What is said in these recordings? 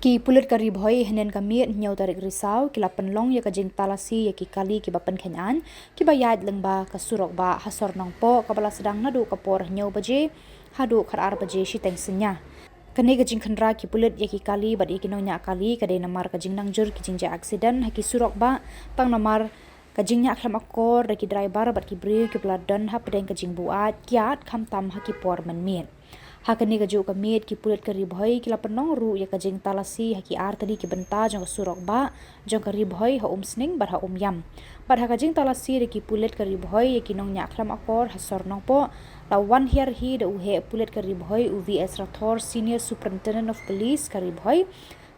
Ki Pulit kari Bhoi henen ka Miet nyau tarik risau ki lapan long ya ka jing Talasi ya ki kali ki ba Pynhein ki ba yad leng ba ka surok ba hasor nong po ka bala sedang nadu ka por nyau baje Haduh khar baje Shiteng senya kane ka jing khandra ki Pulit ya ki kali ba ki nya kali ka de namar ka jing nangjur ki jing ja accident ha ki surok ba pang namar ka jing nya khlam akor da ki driver ba ki bri ki bladan ha pedeng ka jing buat kiat kham tam ha ki por man Miet hakani ka ka Miet ki Pulit kari Bhoi ki lapan nong ru ya ka jing Talasi ha ki tadi ki benta jong ka surok ba jong kari Bhoi ha sning bar ha yam bar ha ka jing Talasi de ki Pulit kari Bhoi ya ki nong nya khlam akor ha sor nong po la wan hier hi de uhe Pulit kari Bhoi UVS Rathor Senior Superintendent of Police kari Bhoi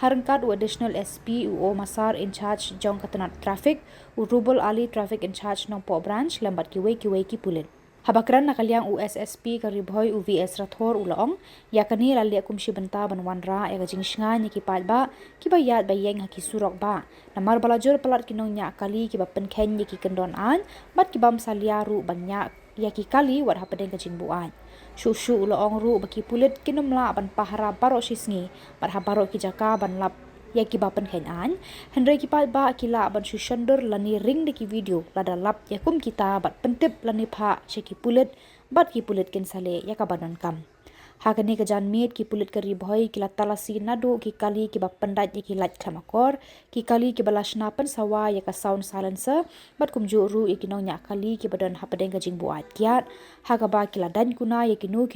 harangkat additional SP o Masar in charge jong katanat traffic Rubal Ali traffic in charge nong po branch lambat ki wei ki Pulit habakran nakaliang USSP kari Bhoi UVS Rathor ulaong yakani lali akumshi benta banwanra ya gajing shngan ki palba ki bayat bayeng ha ki surok ba namar balajur palat kinong nya kali ki ba Pynhein ki kendon an bat ki bam salia ru banya ya ki kali war ha pedeng kajing buan shu ulaong ru baki Pulit kinumla ban pahara baro sisngi bar ha baro ki jaka ban lap ya ki ba Pynhein an hendrai ki pat ba kila ban shu shandur lani ring de ki video lada lap ya kum kita bat pentip lani pha ki Pulit bat ki Pulit ken sale ya ka banon kam hakani ka jan Miet ki Pulit kari Bhoi ki la Talasi nadu ki kali ki ba pandat ya ki lat klamakor ki kali ki balashna pen sawa ya ka sound silencer bat kum ju ru ya ki nong nya kali ki badan ha pedeng ka jing buat kiat ha ka ba ki la dan kuna ya ki nu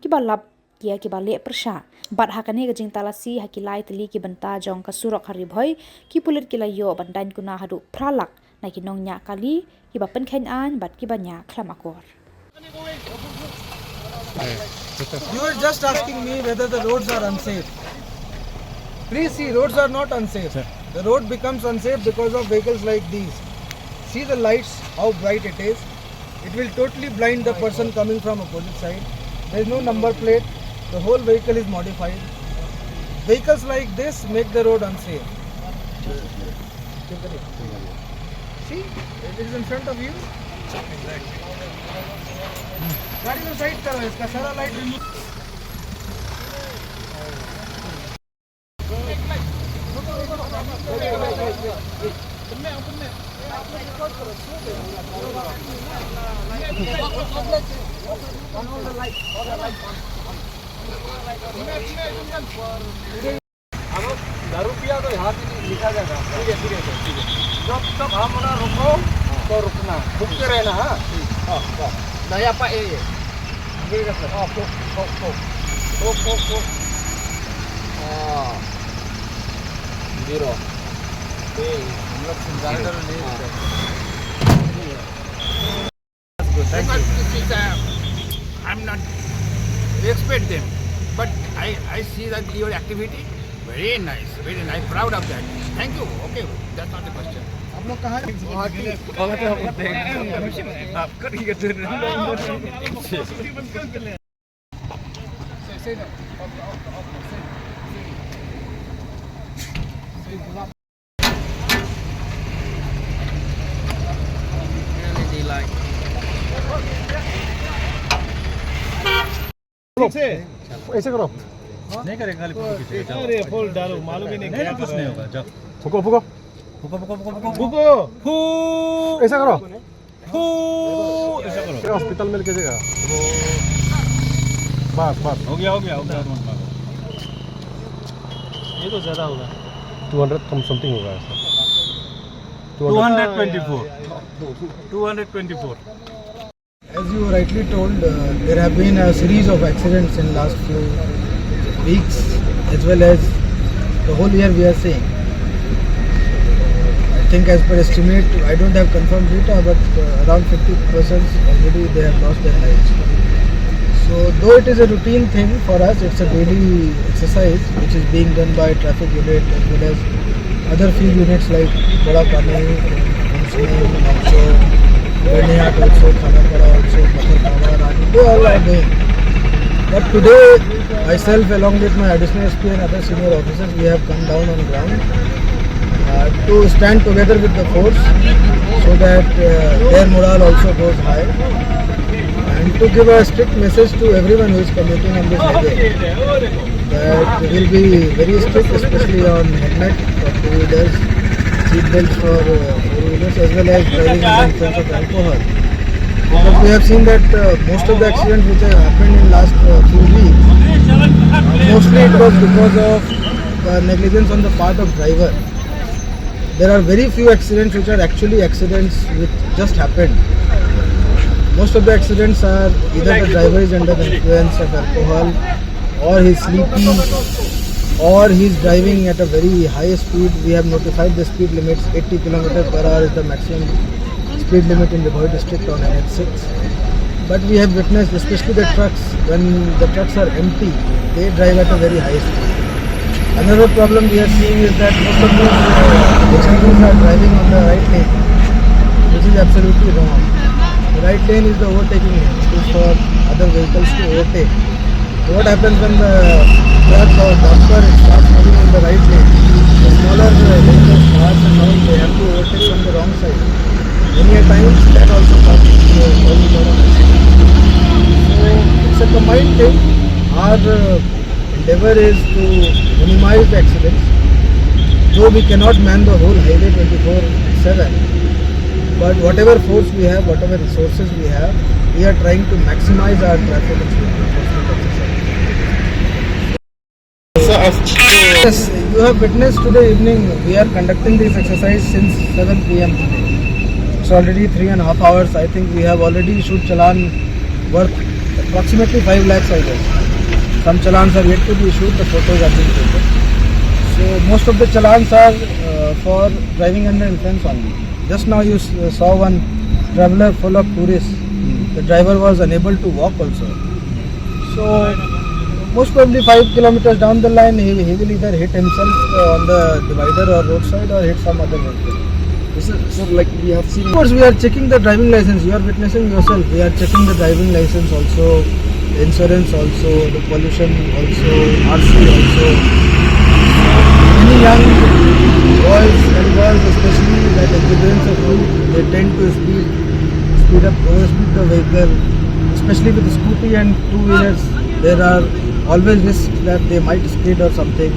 ki ba lap kia ki balik persha bat hakani ka jing Talasi ha ki lai teli ki benta jong ka surok kari Bhoi ki Pulit ki la yo bandan kuna Haduh pralak na ki nong nya kali ki ba Pynhein an bat ki ba nya klamakor. You are just asking me whether the roads are unsafe. Please see, roads are not unsafe. The road becomes unsafe because of vehicles like these. See the lights, how bright it is. It will totally blind the person coming from opposite side. There is no number plate. The whole vehicle is modified. Vehicles like this make the road unsafe. See, it is in front of you. गाड़ी में side करो इसका सारा light remove दारू पिया तो यहाँ पे लिखा जाएगा ठीक है जब तक हम ना रुको तो रुकना रुक के रहना हाँ Daya Pak ये ये का सर को जीरो हम लोग सिंगाइडर नहीं I'm not respect them but I see that your activity very nice proud of that thank you okay that's not the question आप लोग कहाँ आप करिए ऐसे करो नहीं करेगा खाली अरे फुल डालो मालूम ही नहीं क्या कुछ नहीं होगा जाओ फूको ऐसा करो हॉस्पिटल में लेके जाएगा बस हो गया ये तो ज्यादा होगा 200 समथिंग होगा ऐसा 224 As you rightly told, there have been a series of accidents in last few weeks as well as the whole year we are seeing. I think as per estimate, I don't have confirmed data, but around 50 persons already they have lost their lives. So though it is a routine thing for us, it's a daily exercise which is being done by traffic unit as well as other field units like Bada Pani, also NEHU also, Khanapara also, they all are doing. But today, myself along with my additional SP and other senior officers, we have come down on ground to stand together with the force so that their morale also goes high and to give a strict message to everyone who is commuting on this highway that will be very strict, especially on helmet for two-wheelers, seat belts for four-wheelers, as well as driving under influence of alcohol. Because we have seen that most of the accidents which have happened in last few weeks, mostly it was because of negligence on the part of driver. There are very few accidents which are actually accidents which just happened. Most of the accidents are either the driver is under the influence of alcohol, or he's sleepy, or he's driving at a very high speed. We have notified the speed limits. 80 km per hour is the maximum speed limit in the Bhoi district on NH6. But we have witnessed, especially the trucks, when the trucks are empty, they drive at a very high speed. Another problem we are seeing is that most of these HMVs are driving on the right lane, which is absolutely wrong. The right lane is the overtaking lane. It is for other vehicles to overtake. So what happens when the truck or bumper starts moving in the right lane? The smaller vehicles, cars and all, they have to overtake from the wrong side. Many a times that also causes a lot of accidents. So it's a combined thing. Our endeavour is to minimize the accidents. Though we cannot man the whole highway 24/7, but whatever force we have, whatever resources we have, we are trying to maximize our traffic enforcement exercise. Yes, you have witnessed today evening, we are conducting this exercise since 7 p.m. today. It's already 3.5 hours. I think we have already issued challan worth approximately 5 lakhs, I guess. Some challans are yet to be issued, the photos are being taken. So most of the challans are for driving under influence only. Just now you saw one traveller full of tourists. The driver was unable to walk also. So most probably 5 kilometers down the line he will either hit himself on the divider or roadside or hit some other vehicle. So like we have seen. Of course we are checking the driving license. You are witnessing yourself. We are checking the driving license also, the insurance also, the pollution also, RC also. Many young boys and girls, especially that exuberance of youth, they tend to speed up, overspeed the vehicle. Especially with the scooty and two-wheelers, there are always risks that they might skid or something.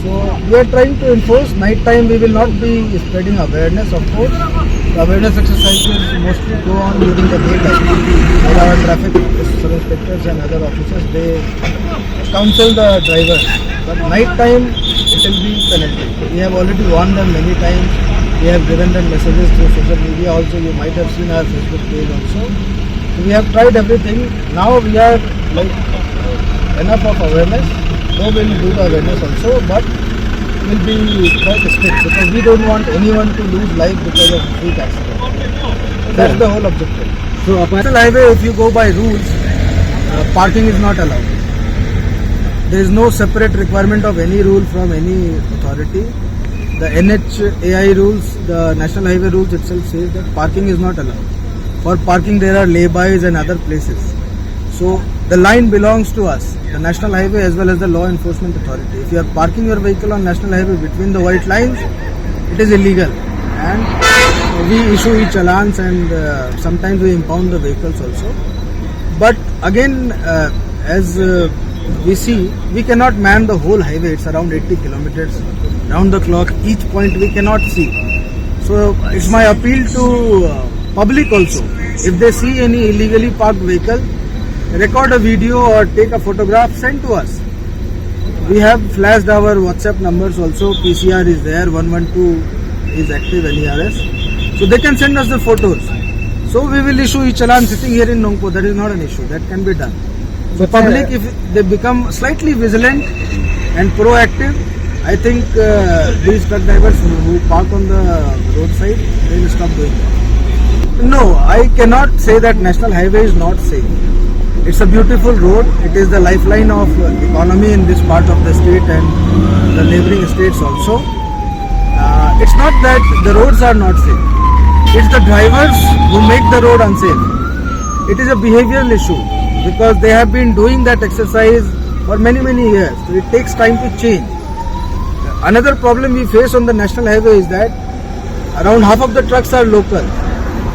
So we are trying to enforce. Night time we will not be spreading awareness, of course. The awareness exercises mostly go on during the daytime. Where our traffic sub-inspectors and other officers, they counsel the drivers. But night time it will be penalty. We have already warned them many times. We have given them messages through social media also. You might have seen our Facebook page also. So we have tried everything. Now we are like enough of awareness. So we will do the awareness also, but we will be quite strict because we don't want anyone to lose life because of freak accident. So that's the whole objective. So on national highway, if you go by rules, parking is not allowed. There is no separate requirement of any rule from any authority. The NHAI rules, the national highway rules itself says that parking is not allowed. For parking there are laybys and other places. So the line belongs to us, the national highway as well as the law enforcement authority. If you are parking your vehicle on national highway between the white lines, it is illegal. And we issue e-challans and sometimes we impound the vehicles also. But again, as we see, we cannot man the whole highway. It's around 80 kilometers round the clock. Each point we cannot see. So it's my appeal to public also. If they see any illegally parked vehicle, record a video or take a photograph, send to us. We have flashed our WhatsApp numbers also. PCR is there, 112 is active, NERS. So they can send us the photos. So we will issue e-challan sitting here in Nongpo. That is not an issue. That can be done. So public, if they become slightly vigilant and proactive, I think these truck drivers who park on the roadside, they will stop doing that. No, I cannot say that national highway is not safe. It's a beautiful road. It is the lifeline of economy in this part of the state and the neighboring states also. It's not that the roads are not safe. It's the drivers who make the road unsafe. It is a behavioral issue because they have been doing that exercise for many years. So it takes time to change. Another problem we face on the national highway is that around half of the trucks are local.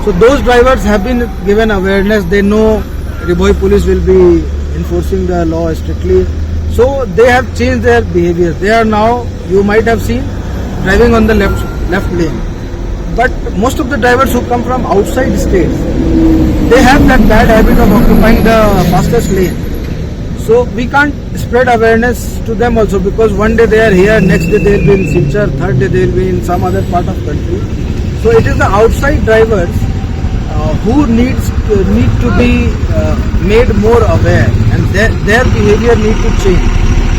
So those drivers have been given awareness. They know the Bhoi police will be enforcing the law strictly. So they have changed their behavior. They are now, you might have seen, driving on the left lane. But most of the drivers who come from outside states, they have that bad habit of occupying the fastest lane. So we can't spread awareness to them also, because one day they are here, next day they will be in Silchar, third day they will be in some other part of country. So it is the outside drivers who need to be made more aware, and their behavior need to change.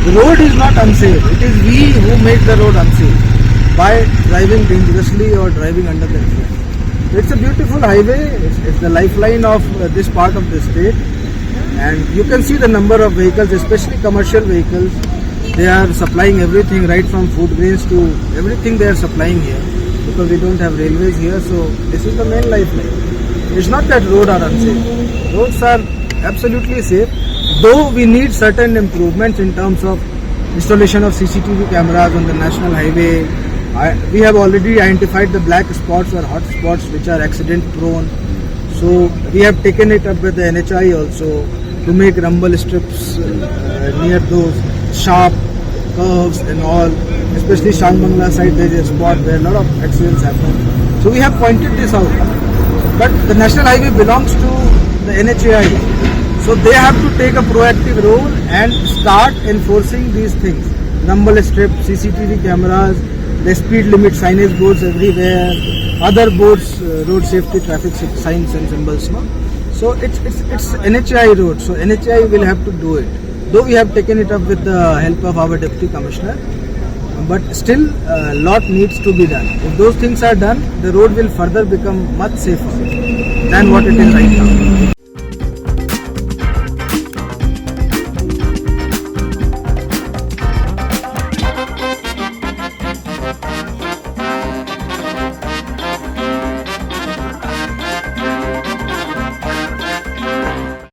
The road is not unsafe. It is we who make the road unsafe by driving dangerously or driving under the influence. It's a beautiful highway. It's the lifeline of this part of the state, and you can see the number of vehicles, especially commercial vehicles. They are supplying everything, right from food grains to everything they are supplying here, because we don't have railways here. So this is the main lifeline. It's not that roads are unsafe. Roads are absolutely safe, though we need certain improvements in terms of installation of CCTV cameras on the national highway. We have already identified the black spots or hot spots which are accident prone. So we have taken it up with the NHI also to make rumble strips near those sharp curves and all. Especially Shangmangla side, there is a spot where a lot of accidents happen. So we have pointed this out. But the national highway belongs to the NHAI. So they have to take a proactive role and start enforcing these things. Rumble strip, CCTV cameras, the speed limit signage boards everywhere, other boards, road safety traffic signs and symbols. No? So it's NHAI road. So NHAI will have to do it. Though we have taken it up with the help of our Deputy Commissioner, but still a lot needs to be done. If those things are done, the road will further become much safer than what it is right now.